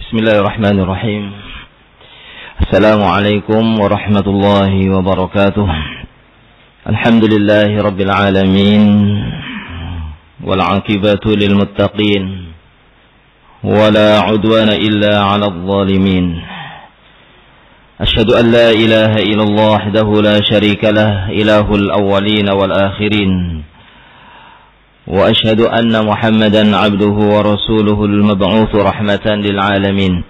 Bismillahirrahmanirrahim. Assalamualaikum warahmatullahi wabarakatuh. Alhamdulillahi rabbil alamin. Wal 'aqibatu lil muttaqin. Wala 'udwana illa 'alal zalimin. Asyhadu an la ilaha illallah wahdahu la syarika lah, ilahul awwalin wal akhirin. Wa asyhadu anna Muhammadan 'abduhu wa rasuluhul mab'uts rahmatan lil alamin.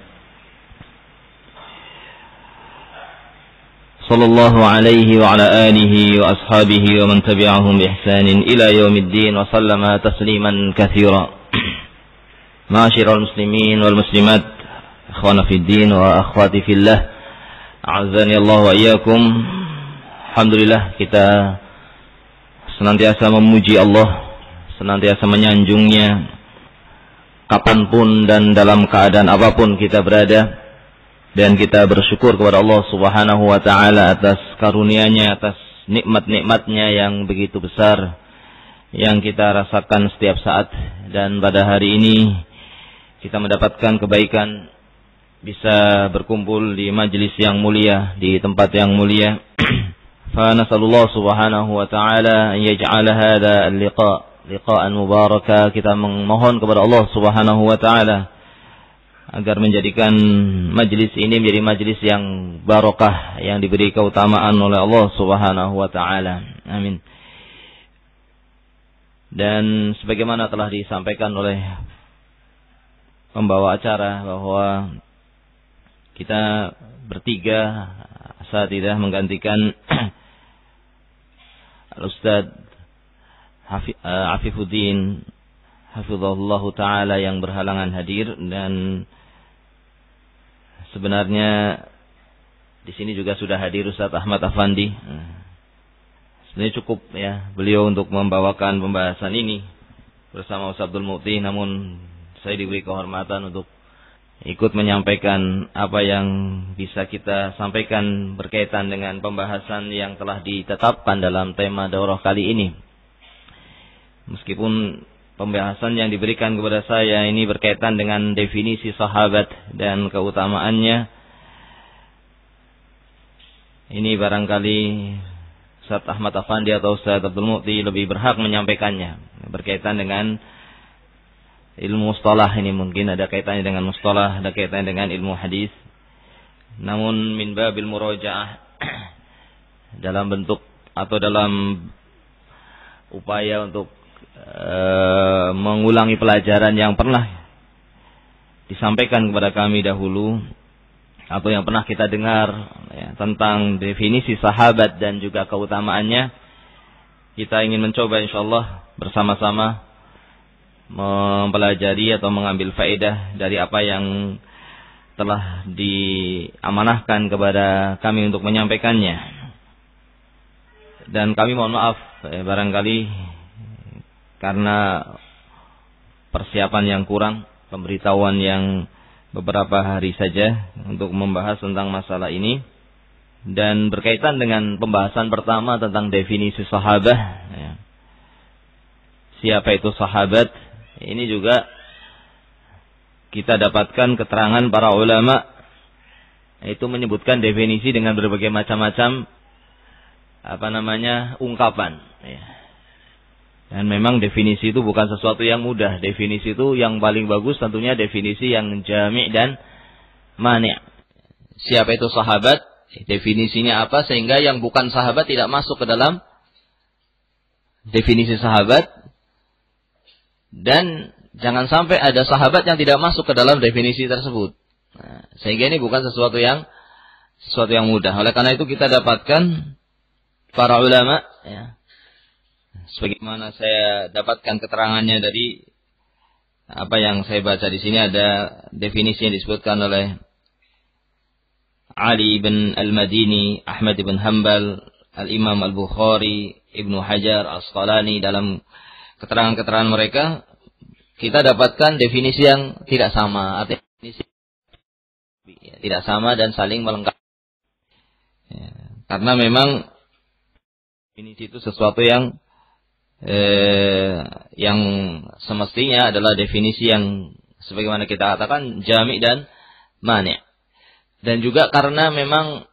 Sallallahu alaihi wa ala alihi wa ashabihi wa man tabi'ahum bi ihsanin ila yaumiddin wa sallama tasliman katsira. Ma'asyiral muslimin wal muslimat, ikhwana fid din wa akhwati fillah, a'azzani Allah wa iyyakum. Alhamdulillah, kita senantiasa memuji Allah, senantiasa menyanjungnya kapanpun dan dalam keadaan apapun kita berada, dan kita bersyukur kepada Allah Subhanahu wa ta'ala atas karunia-Nya, atas nikmat-nikmatnya yang begitu besar yang kita rasakan setiap saat. Dan pada hari ini kita mendapatkan kebaikan bisa berkumpul di majlis yang mulia, di tempat yang mulia. Fa nasallallahu subhanahu wa ta'ala an yaj'ala hadha liqa'an mubaraka. Kita memohon kepada Allah Subhanahu wa ta'ala agar menjadikan majlis ini menjadi majlis yang barakah, yang diberi keutamaan oleh Allah Subhanahu wa ta'ala. Amin. Dan sebagaimana telah disampaikan oleh pembawa acara bahwa kita bertiga saat tidak menggantikan Al-Ustadz Afifuddin hafizahullah ta'ala yang berhalangan hadir. Dan sebenarnya di sini juga sudah hadir Ustadz Ahmad Afandi. Sebenarnya cukup ya beliau untuk membawakan pembahasan ini bersama Ustadz Abdul Mu'ti, namun saya diberi kehormatan untuk ikut menyampaikan apa yang bisa kita sampaikan berkaitan dengan pembahasan yang telah ditetapkan dalam tema daurah kali ini. Meskipun pembahasan yang diberikan kepada saya ini berkaitan dengan definisi sahabat dan keutamaannya, ini barangkali Ustadz Ahmad Afandi atau Ustadz Abdul Mu'ti lebih berhak menyampaikannya. Berkaitan dengan ilmu mustalah, ini mungkin ada kaitannya dengan mustalah, ada kaitannya dengan ilmu hadis. Namun min babil murajaah, dalam bentuk atau dalam upaya untuk mengulangi pelajaran yang pernah disampaikan kepada kami dahulu atau yang pernah kita dengar ya, tentang definisi sahabat dan juga keutamaannya, kita ingin mencoba insyaallah bersama-sama mempelajari atau mengambil faedah dari apa yang telah diamanahkan kepada kami untuk menyampaikannya. Dan kami mohon maaf barangkali karena persiapan yang kurang, pemberitahuan yang beberapa hari saja untuk membahas tentang masalah ini. Dan berkaitan dengan pembahasan pertama tentang definisi sahabat ya. Siapa itu sahabat? Ini juga kita dapatkan keterangan para ulama, itu menyebutkan definisi dengan berbagai macam-macam ungkapan ya. Dan memang definisi itu bukan sesuatu yang mudah. Definisi itu yang paling bagus tentunya definisi yang jami' dan mani'. Siapa itu sahabat? Definisinya apa sehingga yang bukan sahabat tidak masuk ke dalam definisi sahabat. Dan jangan sampai ada sahabat yang tidak masuk ke dalam definisi tersebut. Nah, sehingga ini bukan sesuatu yang mudah. Oleh karena itu kita dapatkan para ulama ya, sebagaimana saya dapatkan keterangannya dari apa yang saya baca di sini, ada definisi yang disebutkan oleh Ali bin Al-Madini, Ahmad bin Hanbal, Al-Imam Al-Bukhari, Ibnu Hajar Asqalani. Dalam keterangan-keterangan mereka kita dapatkan definisi yang tidak sama, artinya definisi tidak sama dan saling melengkapi ya, karena memang definisi itu sesuatu yang semestinya adalah definisi yang sebagaimana kita katakan jami' dan mani'. Dan juga karena memang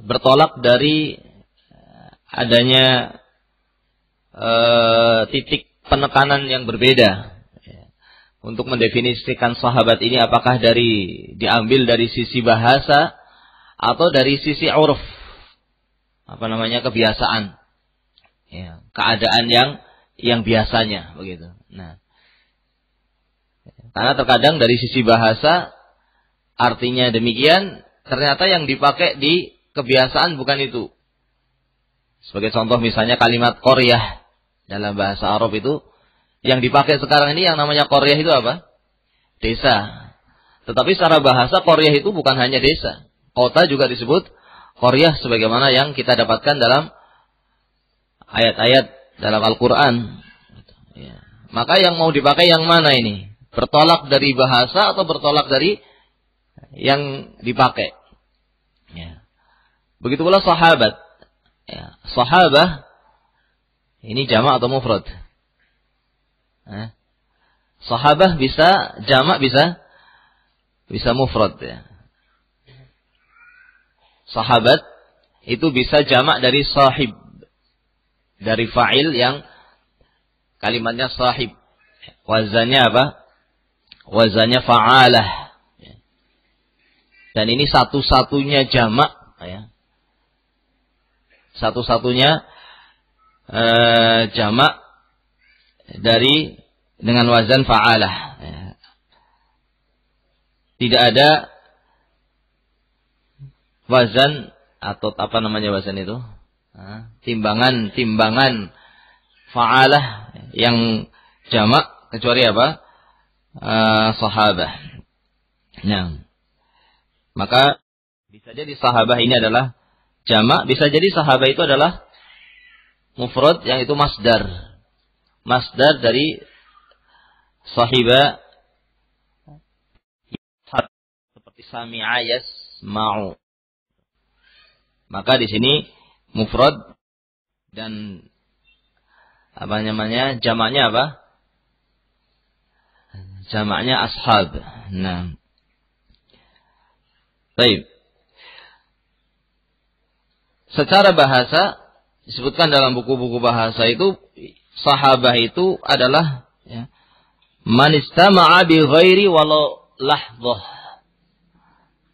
bertolak dari adanya titik penekanan yang berbeda untuk mendefinisikan sahabat ini, apakah diambil dari sisi bahasa atau dari sisi uruf, kebiasaan, keadaan yang biasanya begitu. Nah, karena terkadang dari sisi bahasa artinya demikian, ternyata yang dipakai di kebiasaan bukan itu. Sebagai contoh misalnya kalimat qaryah dalam bahasa Arab itu, yang dipakai sekarang ini yang namanya qaryah itu apa? Desa. Tetapi secara bahasa qaryah itu bukan hanya desa. Kota juga disebut qaryah sebagaimana yang kita dapatkan dalam ayat-ayat dalam Al-Quran. Maka yang mau dipakai yang mana ini? Bertolak dari bahasa atau bertolak dari yang dipakai? Begitu pula sahabat. Sahabah ini jamak atau mufrad? Sahabah bisa jamak, bisa mufrad ya. Sahabat itu bisa jamak dari sahib, dari fa'il yang kalimatnya sahib. Wazannya apa? Wazannya fa'alah. Dan ini satu-satunya jamak ya. Satu-satunya jamak dengan wazan fa'alah. Tidak ada wazan atau wazan itu? Timbangan fa'alah yang jamak kecuali apa? Sahabah. Nah, maka bisa jadi sahabah ini adalah jamak, bisa jadi sahabah itu adalah mufrad yang itu masdar. Masdar dari sahiba, seperti sami'a yasma'u. Maka di sini mufrad dan jamaknya apa? Jamaknya ashab. Nah. Baik. Secara bahasa disebutkan dalam buku-buku bahasa itu, sahabah itu adalah man istama'a bi ghairi walau lahdhah.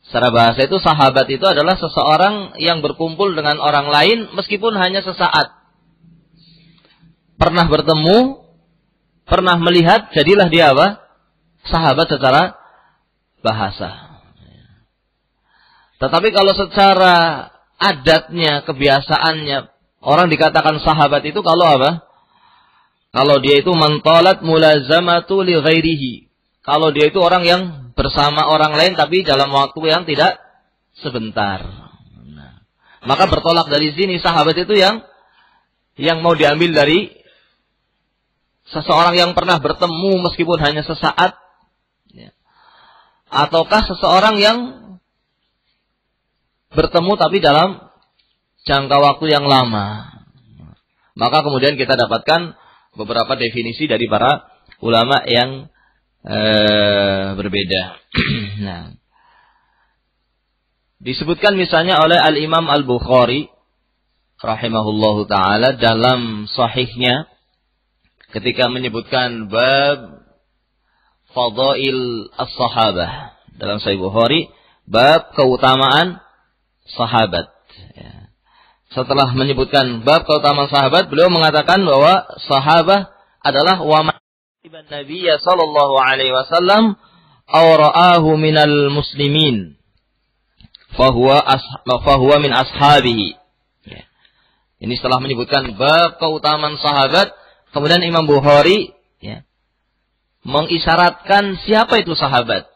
Secara bahasa itu sahabat itu adalah seseorang yang berkumpul dengan orang lain meskipun hanya sesaat. Pernah bertemu, pernah melihat, jadilah dia apa? Sahabat secara bahasa. Tetapi kalau secara adatnya, kebiasaannya, orang dikatakan sahabat itu kalau apa? Kalau dia itu mantalat mulazamatu li ghairihi. Kalau dia itu orang yang bersama orang lain tapi dalam waktu yang tidak sebentar. Nah, maka bertolak dari sini sahabat itu yang mau diambil dari seseorang yang pernah bertemu meskipun hanya sesaat, ataukah seseorang yang bertemu tapi dalam jangka waktu yang lama. Maka kemudian kita dapatkan beberapa definisi dari para ulama yang berbeda. Nah, disebutkan misalnya oleh Al-Imam Al-Bukhari rahimahullahu ta'ala dalam sahihnya ketika menyebutkan bab fadail as-sahabah. Dalam Sahih Bukhari, bab keutamaan sahabat. Setelah menyebutkan bab keutamaan sahabat, beliau mengatakan bahwa sahabah adalah wa Nabi sallallahu alaihi wasallam aw ra'ahu minal muslimin fahuwa min ashabihi. Ini setelah menyebutkan bab keutamaan sahabat, kemudian Imam Bukhari mengisyaratkan siapa itu sahabat.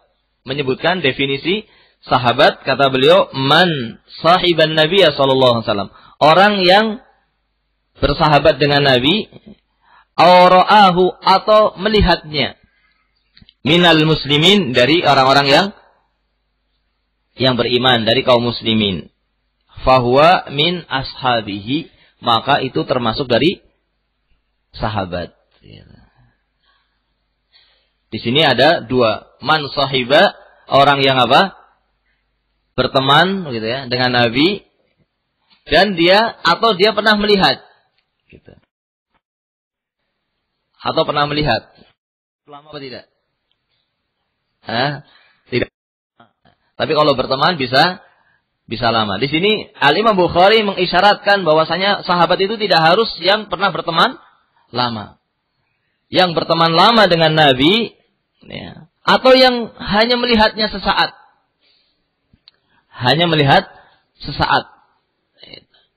Menyebutkan definisi sahabat, kata beliau, man sahiban Nabi sallallahu alaihi wasallam. Orang yang bersahabat dengan Nabi, aw ra'ahu atau melihatnya, minal muslimin dari orang-orang yang beriman dari kaum muslimin, fahuwa min ashabihi, maka itu termasuk dari sahabat. Di sini ada dua, man sahiba orang yang apa? Berteman gitu ya dengan Nabi, dan dia pernah melihat gitu. Atau pernah melihat. Lama apa tidak? Tidak. Tapi kalau berteman bisa lama. Di sini Al-Imam Bukhari mengisyaratkan bahwasanya sahabat itu tidak harus yang pernah berteman lama. Yang berteman lama dengan Nabi ya, atau yang hanya melihatnya sesaat. Hanya melihat sesaat.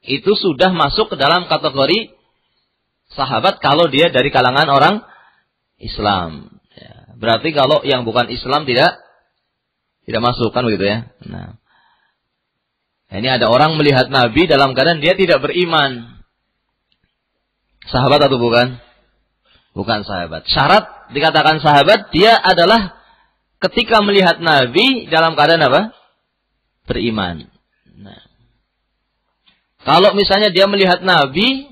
Itu sudah masuk ke dalam kategori sahabat kalau dia dari kalangan orang Islam. Ya, berarti kalau yang bukan Islam tidak masuk kan begitu ya. Nah, ini ada orang melihat Nabi dalam keadaan dia tidak beriman. Sahabat atau bukan? Bukan sahabat. Syarat dikatakan sahabat dia adalah ketika melihat Nabi dalam keadaan apa? Beriman. Nah, kalau misalnya dia melihat Nabi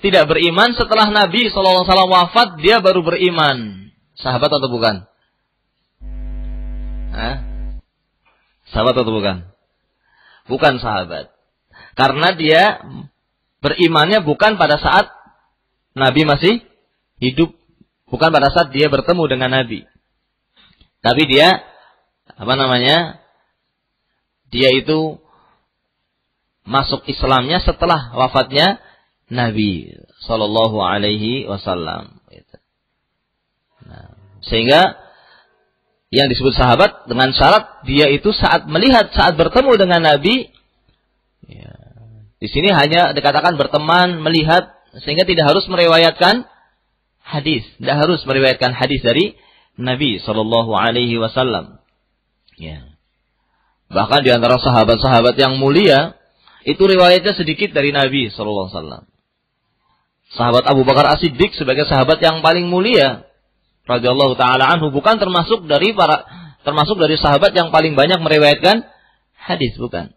tidak beriman, setelah Nabi SAW wafat, dia baru beriman. Sahabat atau bukan? Sahabat atau bukan? Bukan sahabat. Karena dia berimannya bukan pada saat Nabi masih hidup. Bukan pada saat dia bertemu dengan Nabi. Tapi dia, dia itu masuk Islamnya setelah wafatnya Nabi Sallallahu Alaihi Wasallam. Nah, sehingga yang disebut sahabat dengan syarat dia itu saat bertemu dengan Nabi. Ya, di sini hanya dikatakan berteman, melihat, sehingga tidak harus meriwayatkan hadis, tidak harus meriwayatkan hadis dari Nabi Sallallahu Alaihi Wasallam. Ya. Bahkan di antara sahabat-sahabat yang mulia itu riwayatnya sedikit dari Nabi Sallallahu Alaihi Wasallam. Sahabat Abu Bakar As-Siddiq sebagai sahabat yang paling mulia radhiyallahu taala anhu bukan termasuk dari sahabat yang paling banyak meriwayatkan hadis, bukan.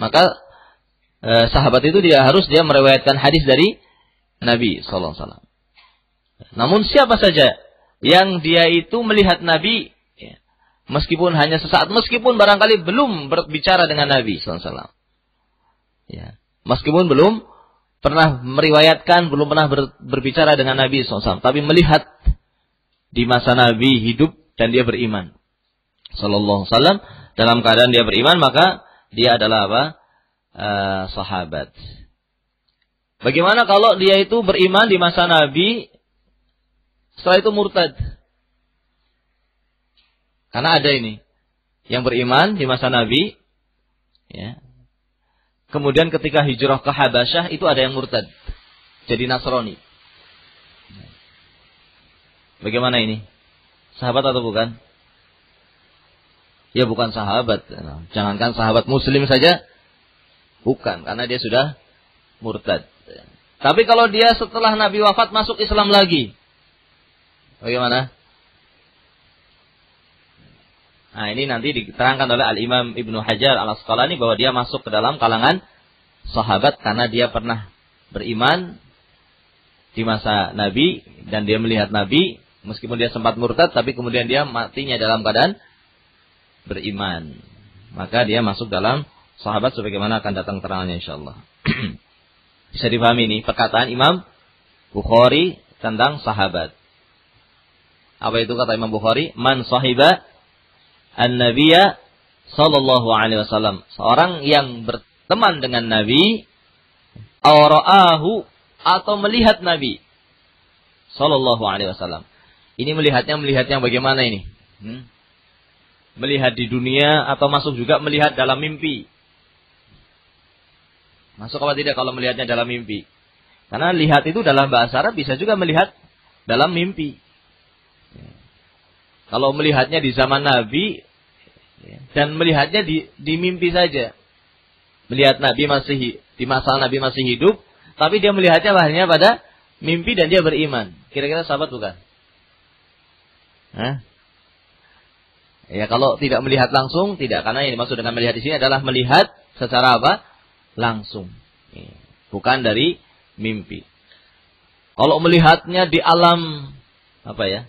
Maka sahabat itu dia harus meriwayatkan hadis dari Nabi sallallahu alaihi wasallam. Namun siapa saja yang dia itu melihat Nabi ya, meskipun hanya sesaat, meskipun barangkali belum berbicara dengan Nabi sallallahu alaihi wasallam. Ya, meskipun belum pernah meriwayatkan, belum pernah berbicara dengan Nabi SAW, tapi melihat di masa Nabi hidup dan dia beriman, Sallallahu Alaihi Wasallam, dalam keadaan dia beriman, maka dia adalah apa? Sahabat. Bagaimana kalau dia itu beriman di masa Nabi, setelah itu murtad? Karena ada ini yang beriman di masa Nabi, ya. Kemudian ketika hijrah ke Habasyah itu ada yang murtad, jadi Nasrani. Bagaimana ini? Sahabat atau bukan? Ya bukan sahabat. Jangankan sahabat Muslim saja, bukan, karena dia sudah murtad. Tapi kalau dia setelah Nabi wafat masuk Islam lagi, bagaimana? Nah, ini nanti diterangkan oleh Al-Imam Ibnu Hajar Al-Asqalani bahwa dia masuk ke dalam kalangan sahabat karena dia pernah beriman di masa Nabi dan dia melihat Nabi meskipun dia sempat murtad tapi kemudian dia matinya dalam keadaan beriman. Maka dia masuk dalam sahabat sebagaimana akan datang terangannya insyaallah. Bisa dipahami ini perkataan Imam Bukhari tentang sahabat. Apa itu kata Imam Bukhari? Man sahiba An-Nabiyya Sallallahu Alaihi Wasallam, seorang yang berteman dengan Nabi, awra'ahu, atau melihat Nabi Sallallahu Alaihi Wasallam. Ini melihat yang bagaimana ini? Melihat di dunia atau masuk juga melihat dalam mimpi? Masuk apa tidak kalau melihatnya dalam mimpi? Karena lihat itu dalam bahasa Arab bisa juga melihat dalam mimpi. Kalau melihatnya di zaman Nabi dan melihatnya di mimpi saja, melihat Nabi masih di masa Nabi masih hidup, tapi dia melihatnya hanya pada mimpi dan dia beriman. Kira-kira sahabat bukan? Ya kalau tidak melihat langsung tidak, karena yang dimaksud dengan melihat di sini adalah melihat secara apa? Langsung, bukan dari mimpi. Kalau melihatnya di alam apa ya?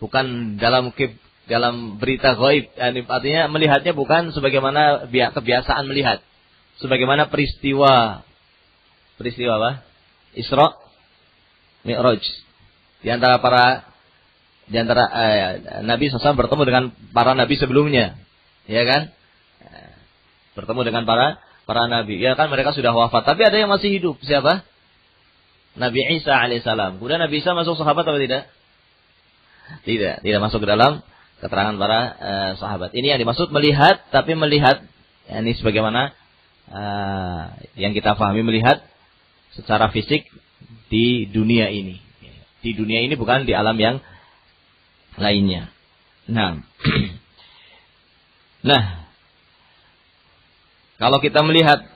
bukan dalam berita gaib. Artinya melihatnya bukan sebagaimana kebiasaan melihat. Sebagaimana peristiwa apa? Isra Mi'raj. Di antara Nabi SAW bertemu dengan para nabi sebelumnya, ya kan? Bertemu dengan para nabi, ya kan, mereka sudah wafat, tapi ada yang masih hidup. Siapa? Nabi Isa alaihissalam. Kemudian Nabi Isa masuk sahabat atau tidak? Tidak masuk ke dalam keterangan para sahabat. Ini yang dimaksud melihat, tapi melihat ini sebagaimana yang kita pahami, melihat secara fisik di dunia ini. Di dunia ini, bukan di alam yang lainnya. Nah, kalau kita melihat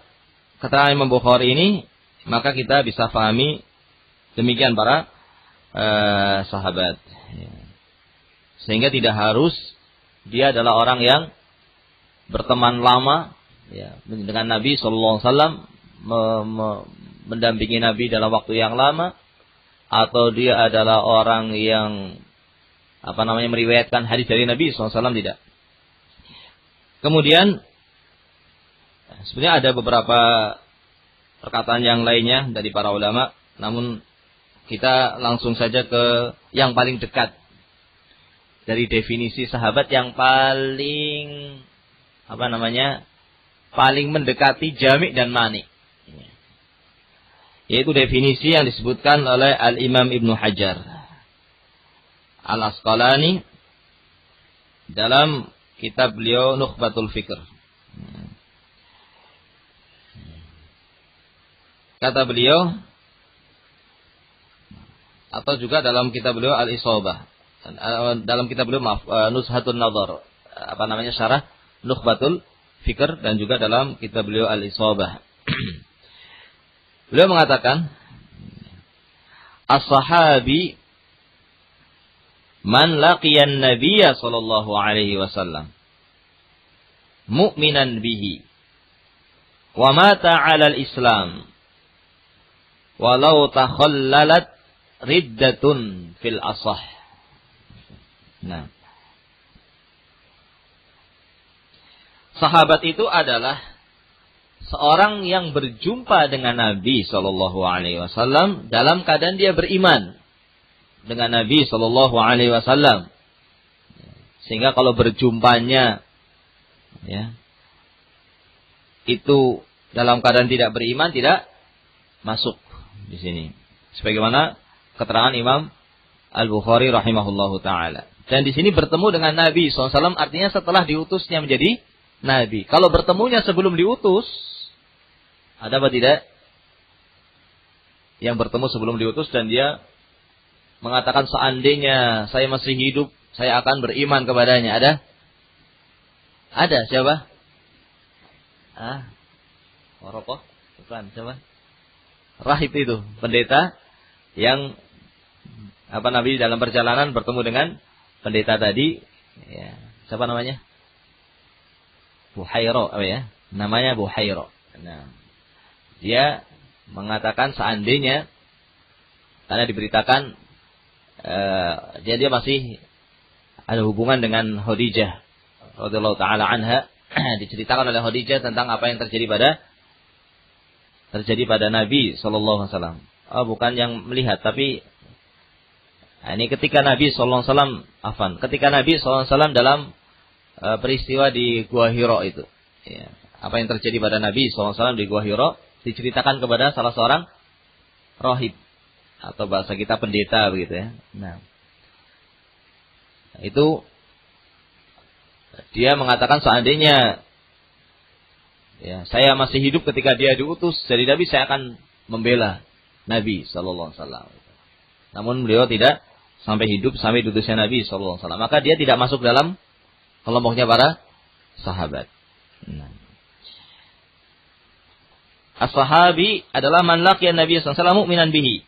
keterangan Imam Bukhari ini, maka kita bisa pahami demikian para sahabat. Sehingga tidak harus dia adalah orang yang berteman lama ya, dengan Nabi Sallallahu Alaihi Wasallam, mendampingi Nabi dalam waktu yang lama, atau dia adalah orang yang meriwayatkan hadis dari Nabi SAW, tidak. Kemudian sebenarnya ada beberapa perkataan yang lainnya dari para ulama, namun kita langsung saja ke yang paling dekat dari definisi sahabat, yang paling paling mendekati jami' dan mani. Yaitu definisi yang disebutkan oleh Al-Imam Ibnu Hajar Al-Asqalani dalam kitab beliau Nukhbatul Fikr. Kata beliau, atau juga dalam kitab beliau Al-Isabah, dalam kitab beliau Nuzhatun Nadhar, syarah Nukhbatul Fikr, dan juga dalam kitab beliau Al-Isabah. Beliau mengatakan, as-sahabi man laqiyan nabiyya sallallahu alaihi wasallam mu'minan bihi wa mata 'ala al-islam walau takhallalat riddatun fil asah. Nah, sahabat itu adalah seorang yang berjumpa dengan Nabi Shallallahu Alaihi Wasallam dalam keadaan dia beriman dengan Nabi Shallallahu Alaihi Wasallam, sehingga kalau berjumpanya ya itu dalam keadaan tidak beriman, tidak masuk di sini. Sebagaimana keterangan Imam Al-Bukhari rahimahullahu taala. Dan di sini bertemu dengan Nabi SAW artinya setelah diutusnya menjadi Nabi. Kalau bertemunya sebelum diutus, ada apa tidak? Yang bertemu sebelum diutus dan dia mengatakan seandainya saya masih hidup, saya akan beriman kepadanya. Ada? Ada, siapa? Warokoh? Bukan, siapa? Rahib itu, pendeta yang Nabi dalam perjalanan bertemu dengan pendeta tadi. Ya, siapa namanya? Buhairo, namanya Buhairo. Nah, dia mengatakan seandainya, karena diberitakan dia masih ada hubungan dengan Khadijah radhiyallahu taala anha, diceritakan oleh Khadijah tentang apa yang terjadi pada Nabi sallallahu alaihi wasallam. Bukan yang melihat, tapi ini ketika Nabi sallallahu alaihi wasallam ketika Nabi sallallahu alaihi wasallam dalam peristiwa di Gua Hira itu. Ya, apa yang terjadi pada Nabi sallallahu alaihi wasallam di Gua Hira diceritakan kepada salah seorang rahib, atau bahasa kita pendeta begitu ya. Nah, itu dia mengatakan seandainya ya saya masih hidup ketika dia diutus jadi Nabi, saya akan membela Nabi sallallahu alaihi wasallam. Namun beliau tidak sampai hidup sampai diutusnya Nabi sallallahu alaihi wasallam. Maka dia tidak masuk dalam kelompoknya para sahabat. Nah, as-sahabi adalah man laqiya Nabi sallallahu alaihi wasallam mu'minan bihi.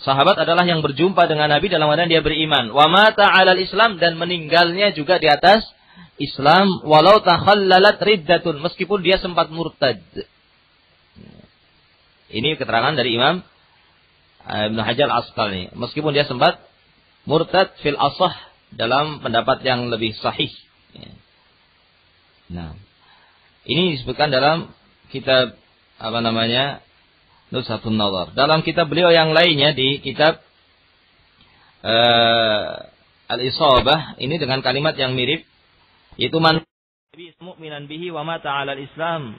Sahabat adalah yang berjumpa dengan Nabi dalam keadaan dia beriman. Wa mata 'alal Islam, dan meninggalnya juga di atas Islam, walau takhallalat riddatun, meskipun dia sempat murtad. Ini keterangan dari Imam Ibnu Hajar Al-Asqalani. Meskipun dia sempat murtad fil asah, dalam pendapat yang lebih sahih. Nah, ini disebutkan dalam kitab Nuzhatun Nazar. Dalam kitab beliau yang lainnya di kitab Al-Isabah ini dengan kalimat yang mirip, yaitu man mu'minan bihi wa mata 'alal Islam.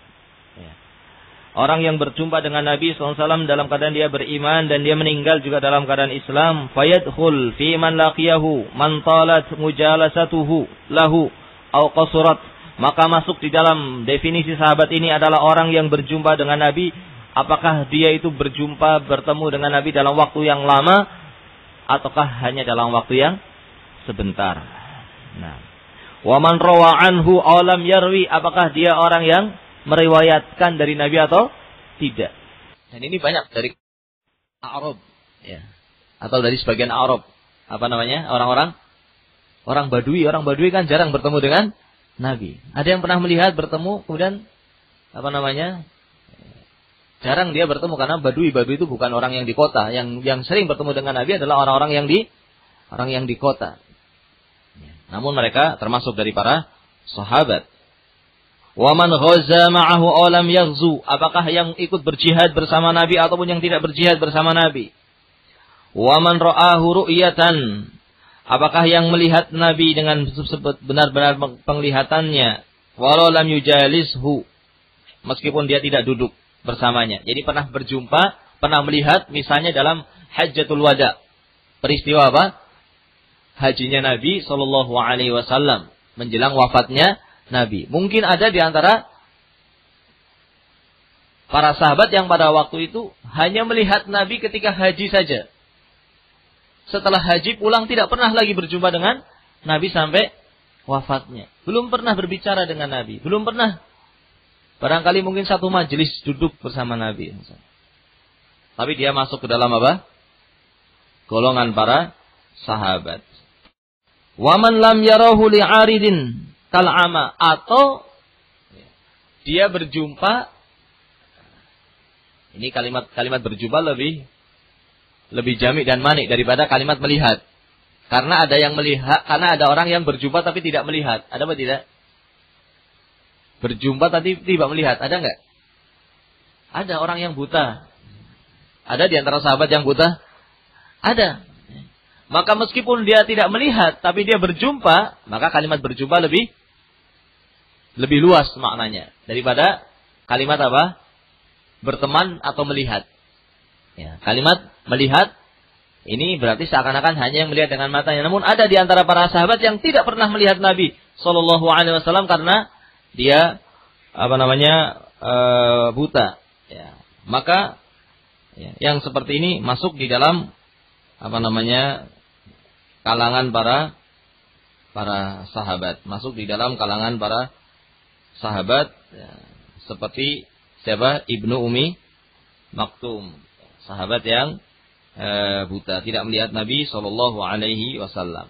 Orang yang berjumpa dengan Nabi SAW dalam keadaan dia beriman dan dia meninggal juga dalam keadaan Islam, fayadkhul fi man laqiyahu man talat mujalasatuhu lahu aw qasurat, maka masuk di dalam definisi sahabat ini adalah orang yang berjumpa dengan Nabi, apakah dia itu bertemu dengan Nabi dalam waktu yang lama ataukah hanya dalam waktu yang sebentar. Nah, wa man rawa anhu aw lam yarwi, apakah dia orang yang meriwayatkan dari Nabi atau tidak. Dan ini banyak dari Arab, ya, atau dari sebagian Arab, orang Badui. Orang Badui kan jarang bertemu dengan Nabi. Ada yang pernah melihat bertemu, kemudian jarang dia bertemu, karena Badui itu bukan orang yang di kota. Yang sering bertemu dengan Nabi adalah orang yang di kota. Namun mereka termasuk dari para sahabat. Wa man ghaza ma'ahu aw lam yaghzu, apakah yang ikut berjihad bersama Nabi ataupun yang tidak berjihad bersama Nabi. Wa man ra'ahu ru'yatan, apakah yang melihat Nabi dengan benar-benar penglihatannya, walau lam yujalishu, meskipun dia tidak duduk bersamanya. Jadi pernah berjumpa, pernah melihat, misalnya dalam Hajjatul Wada. Peristiwa apa? Hajinya Nabi SAW menjelang wafatnya Nabi. Mungkin ada di antara para sahabat yang pada waktu itu hanya melihat Nabi ketika haji saja. Setelah haji pulang tidak pernah lagi berjumpa dengan Nabi sampai wafatnya. Belum pernah berbicara dengan Nabi. Belum pernah. Barangkali mungkin satu majelis duduk bersama Nabi. Tapi dia masuk ke dalam apa? Golongan para sahabat. Waman lam yarahu li'aridin kal'ama, atau dia berjumpa, ini kalimat berjumpa lebih jami' dan manik daripada kalimat melihat. Karena ada yang melihat, karena ada orang yang berjumpa tapi tidak melihat. Ada apa tidak? Berjumpa tapi tidak melihat, ada enggak? Ada orang yang buta. Ada di antara sahabat yang buta? Ada. Maka meskipun dia tidak melihat tapi dia berjumpa, maka kalimat berjumpa lebih luas maknanya daripada kalimat apa? Berteman atau melihat. Ya, kalimat melihat ini berarti seakan-akan hanya yang melihat dengan matanya. Namun ada di antara para sahabat yang tidak pernah melihat Nabi Shallallahu Alaihi Wasallam karena dia buta. Ya, maka yang seperti ini masuk di dalam kalangan para sahabat, masuk di dalam kalangan para sahabat, seperti siapa? Ibnu Umi Maktum, sahabat yang buta, tidak melihat Nabi Shallallahu Alaihi Wasallam.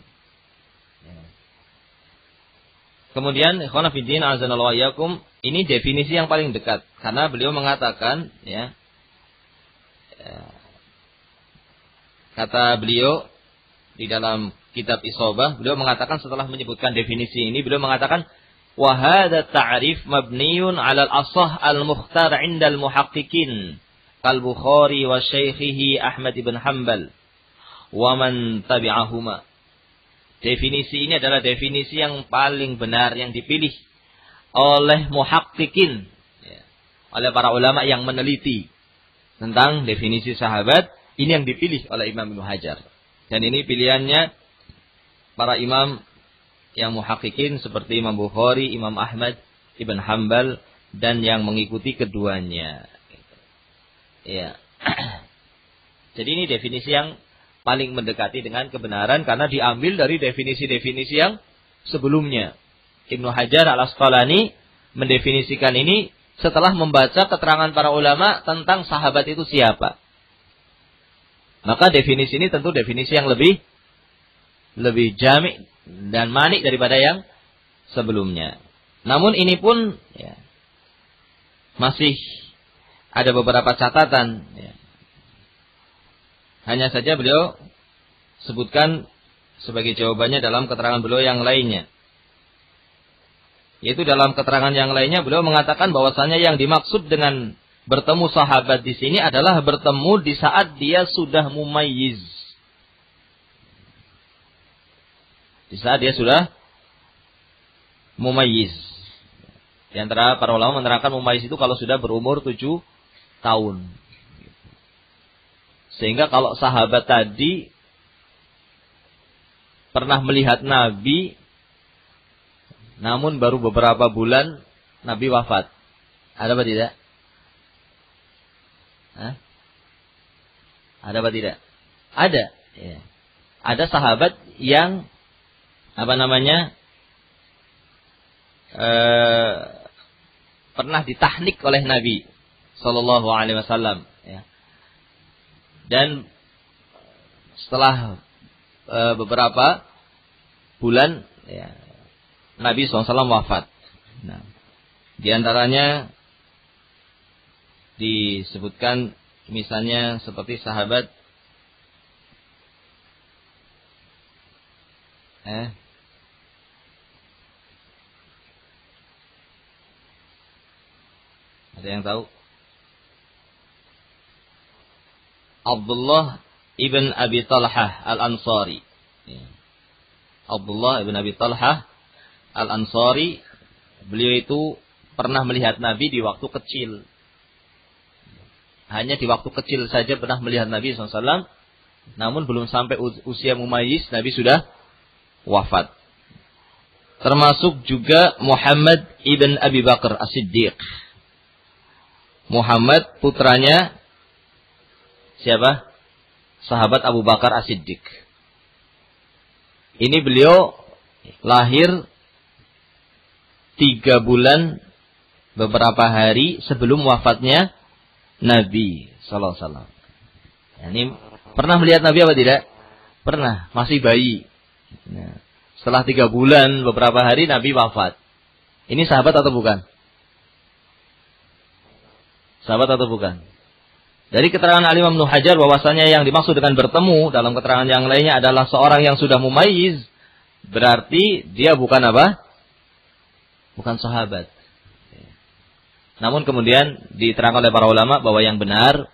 Kemudian ikhwan fillah azanallahu wa iyyakum, ini definisi yang paling dekat karena beliau mengatakan, kata beliau di dalam kitab Isabah, beliau mengatakan setelah menyebutkan definisi ini, beliau mengatakan wa hadza ta'rif mabniun 'ala al-ashah al-mukhtar 'inda al-muhaqqiqin kal Bukhari wa syaikhihi Ahmad ibn Hanbal wa man tabi'ahuma. Definisi ini adalah definisi yang paling benar yang dipilih oleh muhaqqiqin, oleh para ulama yang meneliti tentang definisi sahabat. Ini yang dipilih oleh Imam Ibnu Hajar. Dan ini pilihannya para imam yang muhaqqiqin seperti Imam Bukhari, Imam Ahmad ibn Hanbal dan yang mengikuti keduanya. Ya. Jadi ini definisi yang paling mendekati dengan kebenaran karena diambil dari definisi-definisi yang sebelumnya. Ibnu Hajar Al-Asqalani mendefinisikan ini setelah membaca keterangan para ulama tentang sahabat itu siapa. Maka definisi ini tentu definisi yang lebih jami' dan manik daripada yang sebelumnya. Namun ini pun masih ada beberapa catatan. Hanya saja beliau sebutkan sebagai jawabannya dalam keterangan beliau yang lainnya. Yaitu dalam keterangan yang lainnya beliau mengatakan bahwasanya yang dimaksud dengan bertemu sahabat di sini adalah bertemu di saat dia sudah mumayyiz. Di saat dia sudah mumayyiz. Di antara para ulama menerangkan mumayyiz itu kalau sudah berumur 7 tahun. Sehingga kalau sahabat tadi pernah melihat Nabi, namun baru beberapa bulan Nabi wafat. Ada apa tidak? Hah? Ada apa tidak? Ada. Ya. Ada sahabat yang pernah ditahnik oleh Nabi Sallallahu Alaihi Wasallam. Ya. Dan setelah beberapa bulan, ya, Nabi SAW wafat. Nah, di antaranya disebutkan misalnya seperti sahabat ada yang tahu? Abdullah ibn Abi Talhah al-Ansari. Abdullah ibn Abi Talhah al-Ansari, beliau itu pernah melihat Nabi di waktu kecil. Hanya di waktu kecil saja pernah melihat Nabi SAW. Namun belum sampai usia mumayyiz, Nabi sudah wafat. Termasuk juga Muhammad ibn Abi Bakar As-Siddiq. Muhammad putranya siapa? Sahabat Abu Bakar As-Siddiq. Ini beliau lahir 3 bulan beberapa hari sebelum wafatnya Nabi Sallallahu Alaihi Wasallam. Ini pernah melihat Nabi apa tidak? Pernah, masih bayi. Nah, setelah 3 bulan beberapa hari Nabi wafat. Ini sahabat atau bukan? Sahabat atau bukan? Dari keterangan Al-Imam Ibnu Hajar bahwasanya yang dimaksud dengan bertemu dalam keterangan yang lainnya adalah seorang yang sudah mumayyiz, berarti dia bukan apa? Bukan sahabat. Namun kemudian diterangkan oleh para ulama bahwa yang benar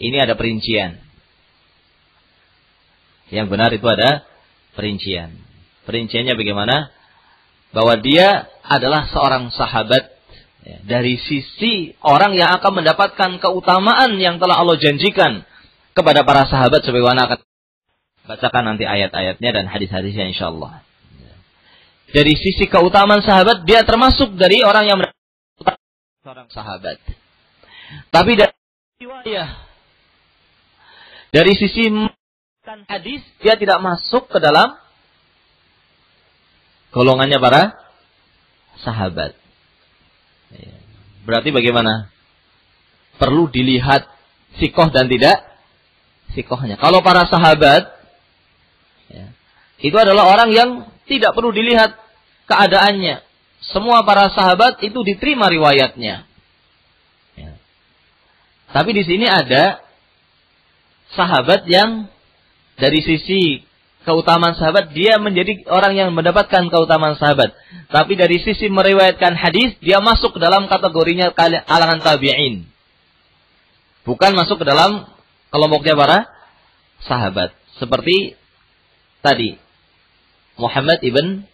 ini ada perincian. Yang benar itu ada perincian. Perinciannya bagaimana? Bahwa dia adalah seorang sahabat dari sisi orang yang akan mendapatkan keutamaan yang telah Allah janjikan kepada para sahabat, sebagaimana akan bacakan nanti ayat-ayatnya dan hadis-hadisnya insyaallah. Dari sisi keutamaan sahabat, dia termasuk dari orang yang seorang sahabat. Tapi dari riwayah, dari sisi hadis, dia tidak masuk ke dalam golongannya para sahabat. Berarti bagaimana? Perlu dilihat sikoh dan tidak sikohnya. Kalau para sahabat, itu adalah orang yang tidak perlu dilihat keadaannya. Semua para sahabat itu diterima riwayatnya. Tapi di sini ada sahabat yang dari sisi keutamaan sahabat, dia menjadi orang yang mendapatkan keutamaan sahabat. Tapi dari sisi meriwayatkan hadis, dia masuk ke dalam kategorinya kalangan tabi'in. Bukan masuk ke dalam kelompoknya para sahabat. Seperti tadi, Muhammad ibn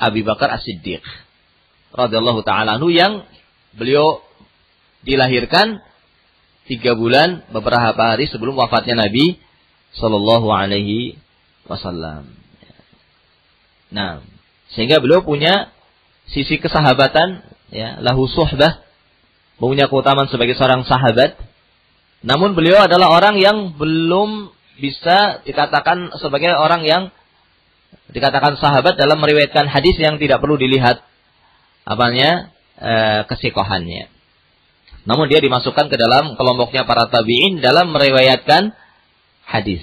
Abi Bakar As-Siddiq radhiyallahu ta'ala anhu, yang beliau dilahirkan 3 bulan beberapa hari sebelum wafatnya Nabi Sallallahu Alaihi Wasallam. Nah, sehingga beliau punya sisi kesahabatan, ya, lahu suhbah, punya keutamaan sebagai seorang sahabat. Namun beliau adalah orang yang belum bisa dikatakan sebagai orang yang dikatakan sahabat dalam meriwayatkan hadis yang tidak perlu dilihat kesikohannya. Namun dia dimasukkan ke dalam kelompoknya para tabi'in dalam meriwayatkan hadis.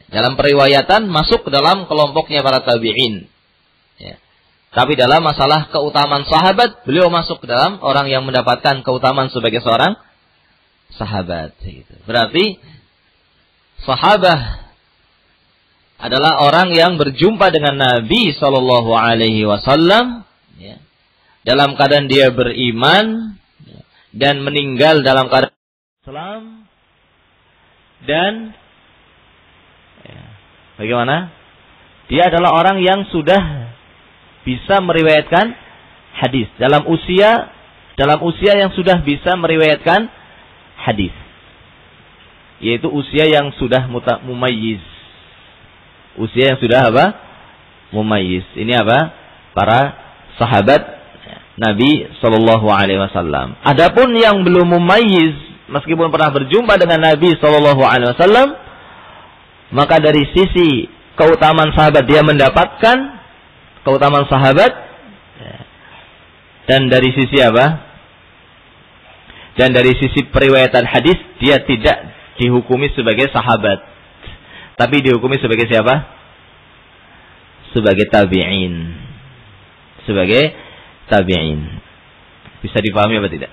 Dalam periwayatan masuk ke dalam kelompoknya para tabi'in. Ya. Tapi dalam masalah keutamaan sahabat, beliau masuk ke dalam orang yang mendapatkan keutamaan sebagai seorang sahabat. Berarti sahabat adalah orang yang berjumpa dengan Nabi Shallallahu Alaihi Wasallam dalam keadaan dia beriman dan meninggal dalam keadaan Islam dan bagaimana? Dia adalah orang yang sudah bisa meriwayatkan hadis dalam usia yang sudah bisa meriwayatkan hadis, yaitu usia yang sudah mumayyiz. Usia yang sudah apa? Mumayyiz. Ini apa? Para sahabat Nabi Shallallahu Alaihi Wasallam. Adapun yang belum mumayyiz, meskipun pernah berjumpa dengan Nabi Shallallahu Alaihi Wasallam, maka dari sisi keutamaan sahabat dia mendapatkan keutamaan sahabat, dan dari sisi apa? Dan dari sisi periwayatan hadis dia tidak dihukumi sebagai sahabat, tapi dihukumi sebagai siapa? Sebagai tabi'in. Sebagai tabi'in. Bisa dipahami apa tidak?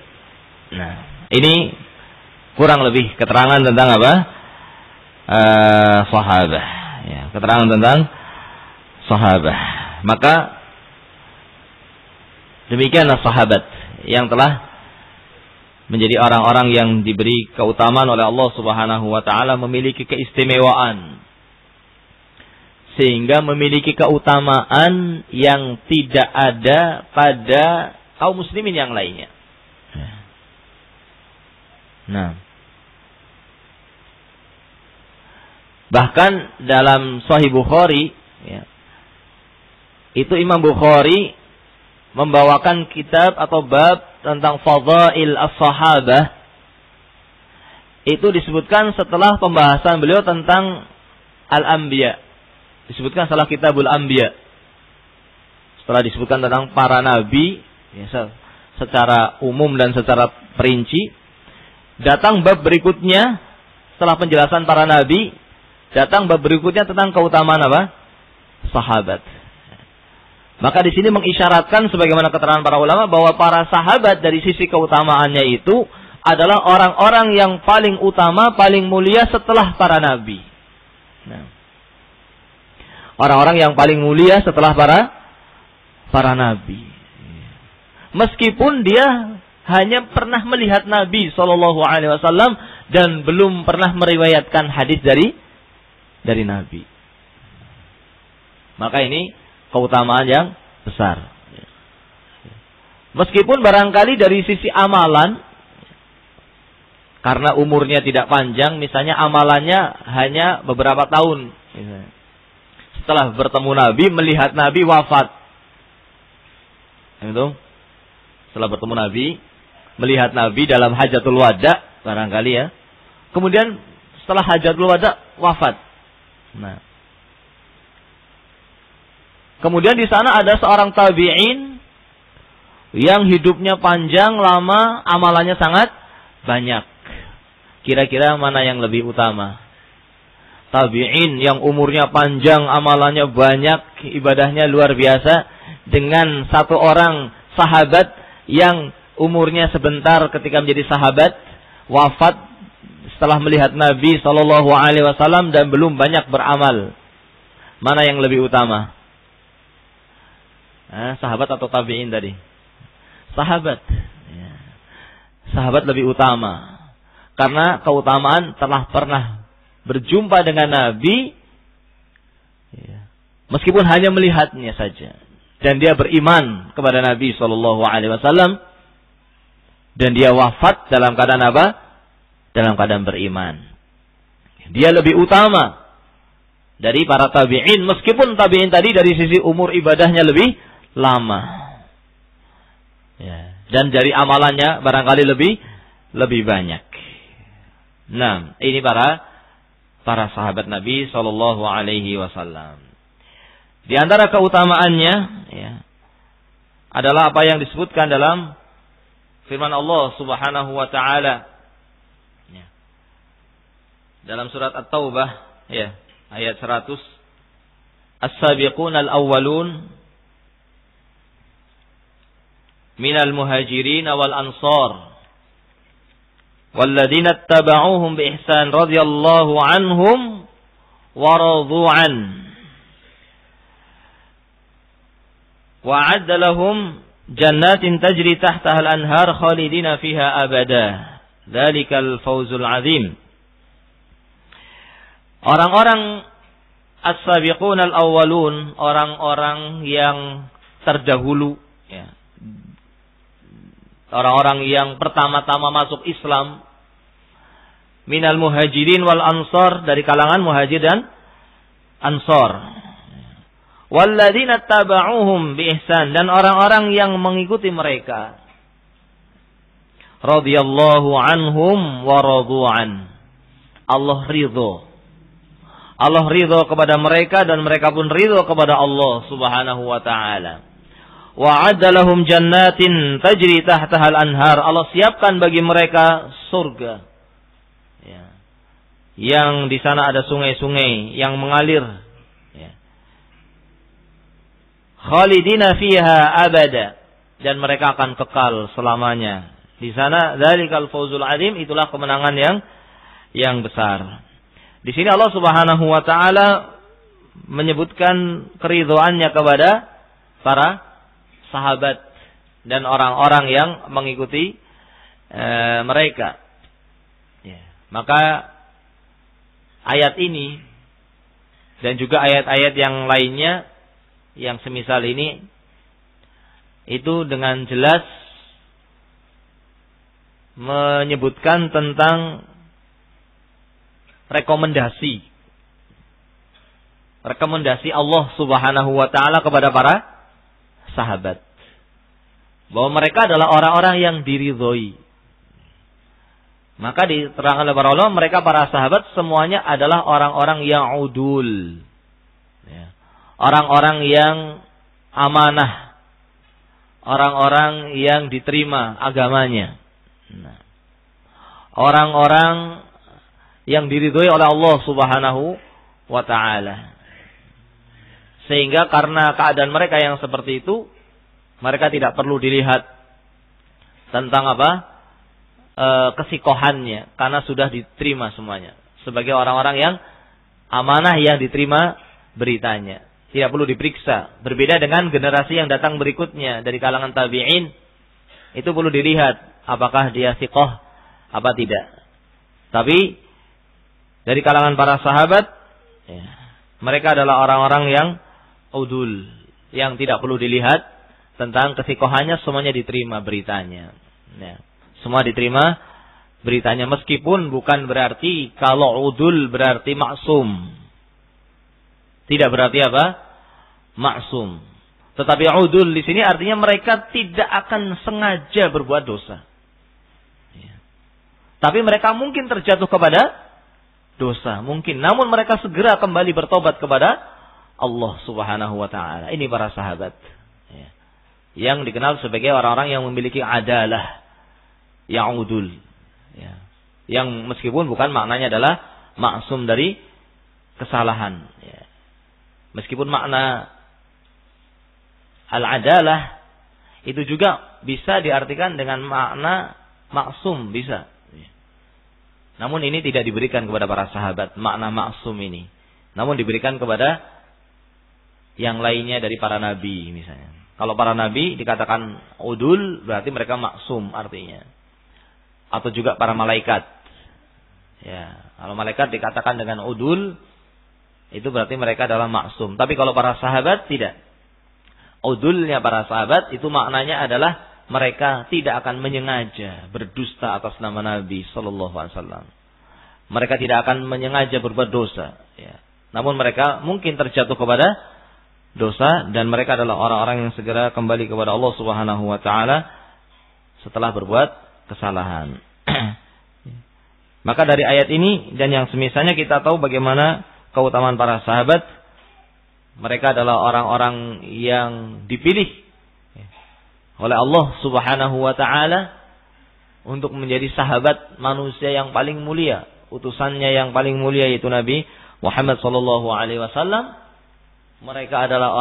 Nah, ini kurang lebih keterangan tentang apa? Sahabah. Ya, keterangan tentang sahabah. Maka demikianlah sahabat yang telah menjadi orang-orang yang diberi keutamaan oleh Allah Subhanahu wa taala, memiliki keistimewaan sehingga memiliki keutamaan yang tidak ada pada kaum muslimin yang lainnya. Nah, bahkan dalam Sahih Bukhari, itu Imam Bukhari membawakan kitab atau bab tentang fadail as-sahabah. Itu disebutkan setelah pembahasan beliau tentang al-anbiya. Disebutkan setelah kitabul anbiya. Setelah disebutkan tentang para nabi secara umum dan secara perinci, datang bab berikutnya setelah penjelasan para nabi, datang bab berikutnya tentang keutamaan apa? Sahabat. Maka di sini mengisyaratkan sebagaimana keterangan para ulama bahwa para sahabat dari sisi keutamaannya itu adalah orang-orang yang paling utama, paling mulia setelah para nabi. Nah, orang-orang yang paling mulia setelah para nabi. Meskipun dia hanya pernah melihat Nabi Shallallahu Alaihi Wasallam dan belum pernah meriwayatkan hadis dari Nabi. Maka ini keutamaan yang besar. Meskipun barangkali dari sisi amalan, karena umurnya tidak panjang, misalnya amalannya hanya beberapa tahun. Setelah bertemu Nabi, melihat Nabi wafat. Itu. Setelah bertemu Nabi, melihat Nabi dalam hajatul wada, barangkali ya. Kemudian setelah hajatul wada, wafat. Nah, kemudian di sana ada seorang tabi'in yang hidupnya panjang, lama, amalannya sangat banyak. Kira-kira mana yang lebih utama? Tabi'in yang umurnya panjang, amalannya banyak, ibadahnya luar biasa, dengan satu orang sahabat yang umurnya sebentar ketika menjadi sahabat, wafat setelah melihat Nabi Shallallahu Alaihi Wasallam dan belum banyak beramal. Mana yang lebih utama? Sahabat atau tabi'in tadi? Sahabat. Ya. Sahabat lebih utama. Karena keutamaan telah pernah berjumpa dengan Nabi. Ya. Meskipun hanya melihatnya saja. Dan dia beriman kepada Nabi SAW. Dan dia wafat dalam keadaan apa? Dalam keadaan beriman. Dia lebih utama dari para tabi'in. Meskipun tabi'in tadi dari sisi umur ibadahnya lebih lama, ya, dan dari amalannya barangkali lebih banyak. Nah, ini para sahabat Nabi Shallallahu Alaihi Wasallam. Di antara keutamaannya, ya, adalah apa yang disebutkan dalam firman Allah Subhanahu Wa Taala, ya, dalam surat At-Taubah, ya, ayat 100, As-sabiqun al-awwalun minal muhajirin wal ansar walladzina ittaba'uuhum bi ihsan radhiyallahu anhum wa radu an. Wa 'adda lahum jannatin tajri tahtaha al-anhar khalidina fiha abada. Dzalikal fawzul 'adzim. Orang-orang as-sabiqun al-awwalun, orang-orang yang terdahulu, ya. Orang-orang yang pertama-tama masuk Islam, minal muhajirin wal ansor, dari kalangan muhajir dan ansor. Walladzina taba'uhum bi ihsan, dan orang-orang yang mengikuti mereka. Radhiyallahu anhum wa radu an. Allah ridho kepada mereka dan mereka pun ridho kepada Allah Subhanahu wa taala. Wa 'adda lahum jannatin tajri tahtaha al-anhar. Allah siapkan bagi mereka surga. Ya. Yang di sana ada sungai-sungai yang mengalir. Ya. Khalidina fiha abada, dan mereka akan kekal selamanya. Di sana dzalikal fawzul 'adzim, itulah kemenangan yang besar. Di sini Allah Subhanahu wa taala menyebutkan keridhoannya kepada para sahabat dan orang-orang yang mengikuti mereka. Ya. Maka ayat ini dan juga ayat-ayat yang lainnya yang semisal ini itu dengan jelas menyebutkan tentang rekomendasi Allah Subhanahu wa taala kepada para sahabat, bahwa mereka adalah orang-orang yang diridhoi. Maka diterangkan oleh para ulama, mereka para sahabat semuanya adalah orang-orang yang udul, ya. Orang-orang yang amanah, orang-orang yang diterima agamanya. Nah, orang-orang yang diridhoi oleh Allah Subhanahu wa taala. Sehingga karena keadaan mereka yang seperti itu, mereka tidak perlu dilihat tentang kesikohannya, karena sudah diterima semuanya sebagai orang-orang yang amanah, yang diterima beritanya. Tidak perlu diperiksa. Berbeda dengan generasi yang datang berikutnya dari kalangan tabi'in, itu perlu dilihat apakah dia siqah apa tidak. Tapi dari kalangan para sahabat, ya, mereka adalah orang-orang yang udul, yang tidak perlu dilihat tentang kesikohannya, semuanya diterima beritanya. Ya, semua diterima beritanya, meskipun bukan berarti kalau udul berarti maksum. Tidak berarti maksum. Tetapi udul di sini artinya mereka tidak akan sengaja berbuat dosa. Ya. Tapi mereka mungkin terjatuh kepada dosa, mungkin. Namun mereka segera kembali bertobat kepada Allah Subhanahu wa taala. Ini para sahabat, ya, yang dikenal sebagai orang-orang yang memiliki adalah, yang udul, ya, yang meskipun bukan maknanya adalah maksum dari kesalahan, ya. Meskipun makna al-adalah itu juga bisa diartikan dengan makna maksum, bisa. Namun ini tidak diberikan kepada para sahabat, makna maksum ini. Namun diberikan kepada yang lainnya dari para nabi misalnya. Kalau para nabi dikatakan udul, berarti mereka maksum artinya. Atau juga para malaikat. Ya, kalau malaikat dikatakan dengan udul, itu berarti mereka adalah maksum. Tapi kalau para sahabat tidak. Udulnya para sahabat itu maknanya adalah mereka tidak akan menyengaja berdusta atas nama Nabi sallallahu alaihi wasallam. Mereka tidak akan menyengaja berbuat dosa, ya. Namun mereka mungkin terjatuh kepada dosa, dan mereka adalah orang-orang yang segera kembali kepada Allah Subhanahu wa taala setelah berbuat kesalahan. Maka dari ayat ini dan yang semisalnya kita tahu bagaimana keutamaan para sahabat. Mereka adalah orang-orang yang dipilih oleh Allah Subhanahu wa taala untuk menjadi sahabat manusia yang paling mulia, utusannya yang paling mulia yaitu Nabi Muhammad sallallahu alaihi wasallam. Mereka adalah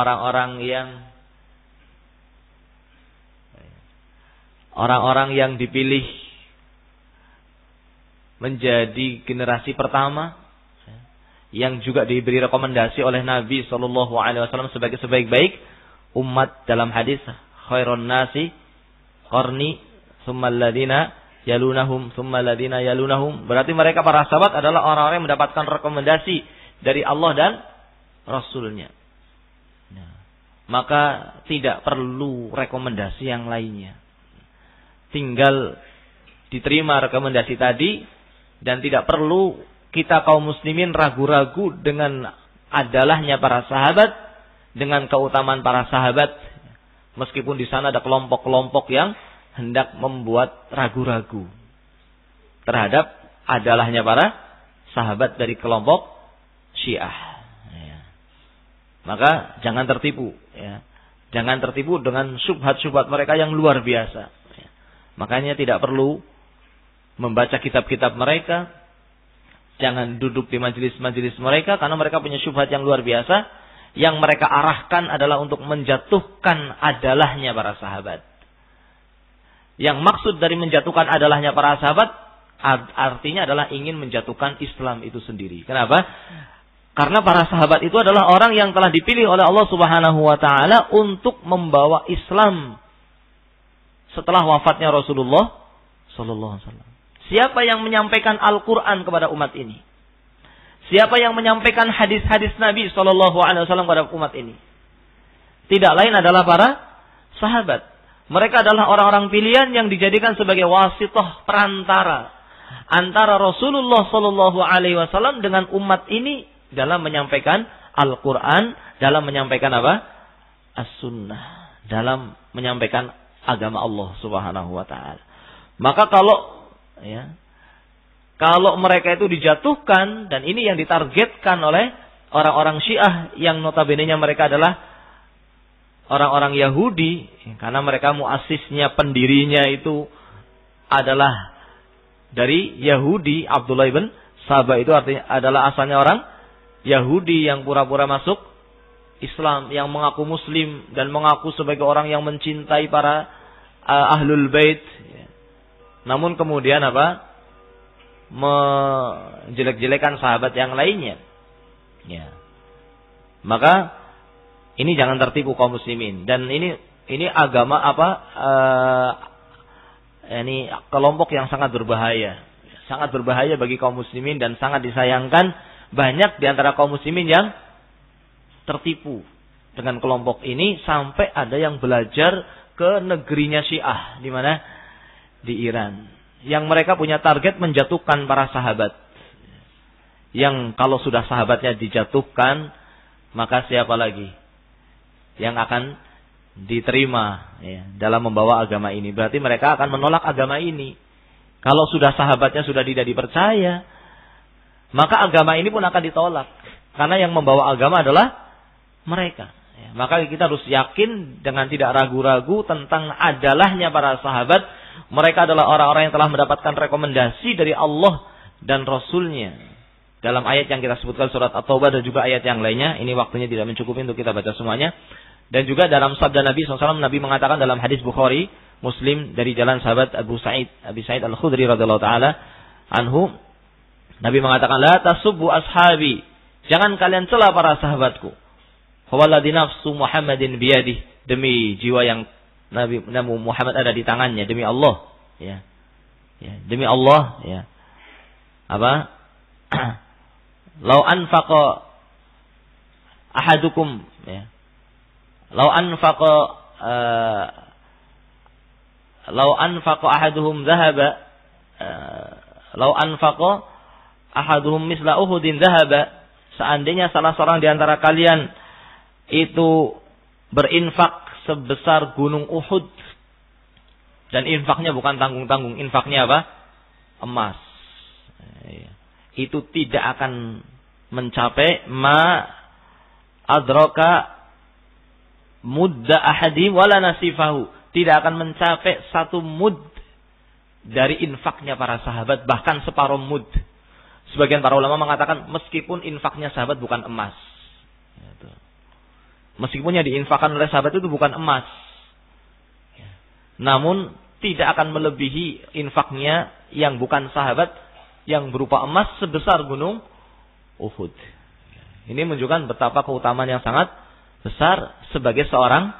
orang-orang yang dipilih menjadi generasi pertama yang juga diberi rekomendasi oleh Nabi sallallahu alaihi wasallam sebagai sebaik-baik umat dalam hadis khairun nasi qarni tsummal ladzina yalunahum tsummal ladzina yalunahum. Berarti mereka para sahabat adalah orang-orang yang mendapatkan rekomendasi dari Allah dan Rasulnya. Nah, maka tidak perlu rekomendasi yang lainnya. Tinggal diterima rekomendasi tadi dan tidak perlu kita kaum muslimin ragu-ragu dengan adalahnya para sahabat, dengan keutamaan para sahabat, meskipun di sana ada kelompok-kelompok yang hendak membuat ragu-ragu terhadap adalahnya para sahabat dari kelompok Syiah. Ya. Maka jangan tertipu. Ya. Jangan tertipu dengan syubhat-syubhat mereka yang luar biasa. Ya. Makanya tidak perlu membaca kitab-kitab mereka. Jangan duduk di majelis-majelis mereka karena mereka punya syubhat yang luar biasa. Yang mereka arahkan adalah untuk menjatuhkan adalahnya para sahabat. Yang maksud dari menjatuhkan adalahnya para sahabat artinya adalah ingin menjatuhkan Islam itu sendiri. Kenapa? Karena para sahabat itu adalah orang yang telah dipilih oleh Allah Subhanahu wa taala untuk membawa Islam setelah wafatnya Rasulullah sallallahu alaihi wasallam. Siapa yang menyampaikan Al-Qur'an kepada umat ini? Siapa yang menyampaikan hadis-hadis Nabi sallallahu alaihi wasallam kepada umat ini? Tidak lain adalah para sahabat. Mereka adalah orang-orang pilihan yang dijadikan sebagai wasithah perantara antara Rasulullah sallallahu alaihi wasallam dengan umat ini dalam menyampaikan Al-Qur'an, dalam menyampaikan apa? As-Sunnah, dalam menyampaikan agama Allah Subhanahu wa taala. Maka kalau mereka itu dijatuhkan, dan ini yang ditargetkan oleh orang-orang Syiah yang notabene-nya mereka adalah orang-orang Yahudi, karena mereka muasisnya, pendirinya itu adalah dari Yahudi. Abdullah ibn Sabah itu artinya adalah asalnya orang Yahudi yang pura-pura masuk Islam, yang mengaku Muslim dan mengaku sebagai orang yang mencintai para Ahlul Bait. Namun kemudian menjelek-jelekan sahabat yang lainnya. Ya. Maka ini jangan tertipu kaum muslimin. Dan ini agama ini kelompok yang sangat berbahaya. Sangat berbahaya bagi kaum muslimin dan sangat disayangkan banyak di antara kaum muslimin yang tertipu dengan kelompok ini sampai ada yang belajar ke negerinya Syiah, di mana? Di Iran. Yang mereka punya target menjatuhkan para sahabat. Yang kalau sudah sahabatnya dijatuhkan, maka siapa lagi yang akan diterima dalam membawa agama ini? Berarti mereka akan menolak agama ini. Kalau sudah sahabatnya sudah tidak dipercaya, maka agama ini pun akan ditolak. Karena yang membawa agama adalah mereka. Maka kita harus yakin dengan tidak ragu-ragu tentang adalahnya para sahabat. Mereka adalah orang-orang yang telah mendapatkan rekomendasi dari Allah dan Rasulnya. Dalam ayat yang kita sebutkan surat At-Taubah dan juga ayat yang lainnya. Ini waktunya tidak mencukupi untuk kita baca semuanya. Dan juga dalam sabda Nabi SAW, Nabi mengatakan dalam hadis Bukhari, Muslim, dari jalan sahabat Abi Sa'id Al-Khudri radhiyallahu ta'ala anhu. Nabi mengatakan, la tasubbu ashabi. Jangan kalian cela para sahabatku. Fawalladhi nafsu Muhammadin biyadih. Demi jiwa yang Nabi Muhammad ada di tangannya. Demi Allah. Ya. Demi Allah. Ya. Apa? Lau anfaqa ahadukum. Ya. Lau anfaqa ahaduhum dhahaba. Lau anfaqa ahaduhum misla Uhudin dhahaba. Seandainya salah seorang di antara kalian itu berinfak sebesar gunung Uhud. Dan infaknya bukan tanggung-tanggung. Infaknya apa? Emas. Itu tidak akan mencapai ma adraka mudda ahadim wala nasifahu. Tidak akan mencapai satu mud dari infaknya para sahabat. Bahkan separuh mud. Sebagian para ulama mengatakan meskipun infaknya sahabat bukan emas. Meskipun yang diinfakkan oleh sahabat itu bukan emas. Namun tidak akan melebihi infaknya yang bukan sahabat yang berupa emas sebesar gunung Uhud. Ini menunjukkan betapa keutamaan yang sangat besar sebagai seorang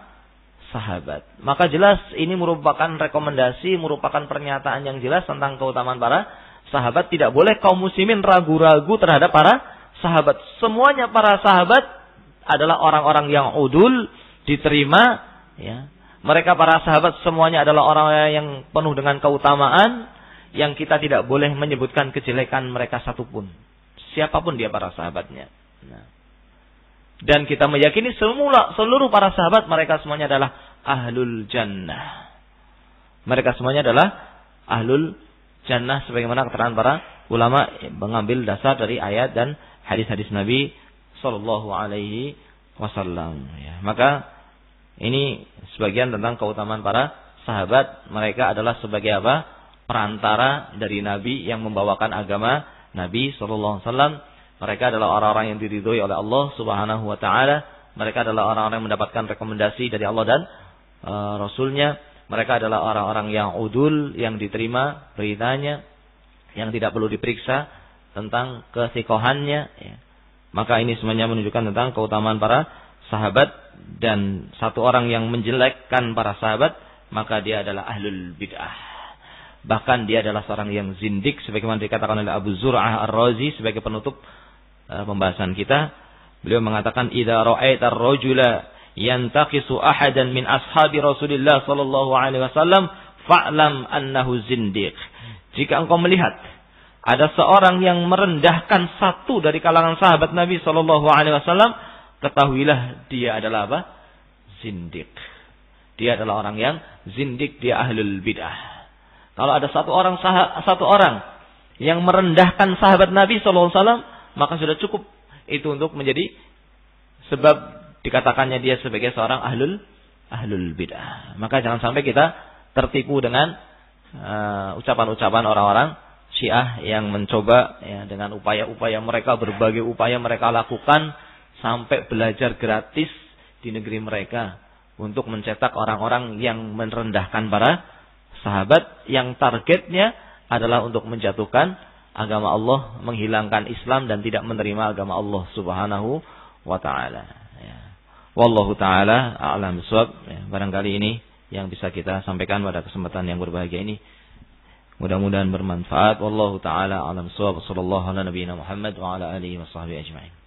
sahabat. Maka jelas ini merupakan rekomendasi, merupakan pernyataan yang jelas tentang keutamaan para sahabat. Tidak boleh kaum muslimin ragu-ragu terhadap para sahabat. Semuanya para sahabat adalah orang-orang yang udul, diterima. Ya. Mereka para sahabat semuanya adalah orang yang penuh dengan keutamaan, yang kita tidak boleh menyebutkan kejelekan mereka satupun. Siapapun dia para sahabatnya. Nah. Dan kita meyakini seluruh para sahabat mereka semuanya adalah ahlul jannah. Mereka semuanya adalah ahlul jannah sebagaimana keterangan para ulama mengambil dasar dari ayat dan hadis-hadis Nabi sallallahu alaihi wasallam. Ya, maka ini sebagian tentang keutamaan para sahabat. Mereka adalah sebagai apa? Perantara dari Nabi yang membawakan agama Nabi sallallahu alaihi wasallam. Mereka adalah orang-orang yang diridhoi oleh Allah Subhanahu wa taala. Mereka adalah orang-orang yang mendapatkan rekomendasi dari Allah dan Rasulnya. Mereka adalah orang-orang yang udul, yang diterima beritanya, yang tidak perlu diperiksa tentang kesikohannya. Ya. Maka ini semuanya menunjukkan tentang keutamaan para sahabat. Dan satu orang yang menjelekkan para sahabat, maka dia adalah ahlul bid'ah. Bahkan dia adalah seorang yang zindik, sebagaimana dikatakan oleh Abu Zur'ah Ar-Razi sebagai penutup pembahasan kita. Beliau mengatakan, "Idza ra'aita ar-rajula yantaqisu ahadan min ashabi Rasulillah sallallahu alaihi wasallam, fa'lam annahu zindiq." Jika engkau melihat ada seorang yang merendahkan satu dari kalangan sahabat Nabi sallallahu alaihi wasallam, ketahuilah dia adalah apa? Zindiq. Dia adalah orang yang zindiq, dia ahlul bid'ah. Kalau ada satu orang yang merendahkan sahabat Nabi SAW, maka sudah cukup itu untuk menjadi sebab dikatakannya dia sebagai seorang ahlul bid'ah. Maka jangan sampai kita tertipu dengan ucapan-ucapan orang-orang Syiah yang mencoba ya, dengan upaya-upaya mereka, berbagai upaya mereka lakukan sampai belajar gratis di negeri mereka untuk mencetak orang-orang yang merendahkan para sahabat, yang targetnya adalah untuk menjatuhkan agama Allah, menghilangkan Islam dan tidak menerima agama Allah Subhanahu wa taala. Ya. Wallahu taala a'lam bishawab. Ya, barangkali ini yang bisa kita sampaikan pada kesempatan yang berbahagia ini. Mudah-mudahan bermanfaat. Wallahu taala a'lam bishawab. Sallallahu ala nabiyyina Muhammad wa ala alihi washabbihi ajma'in.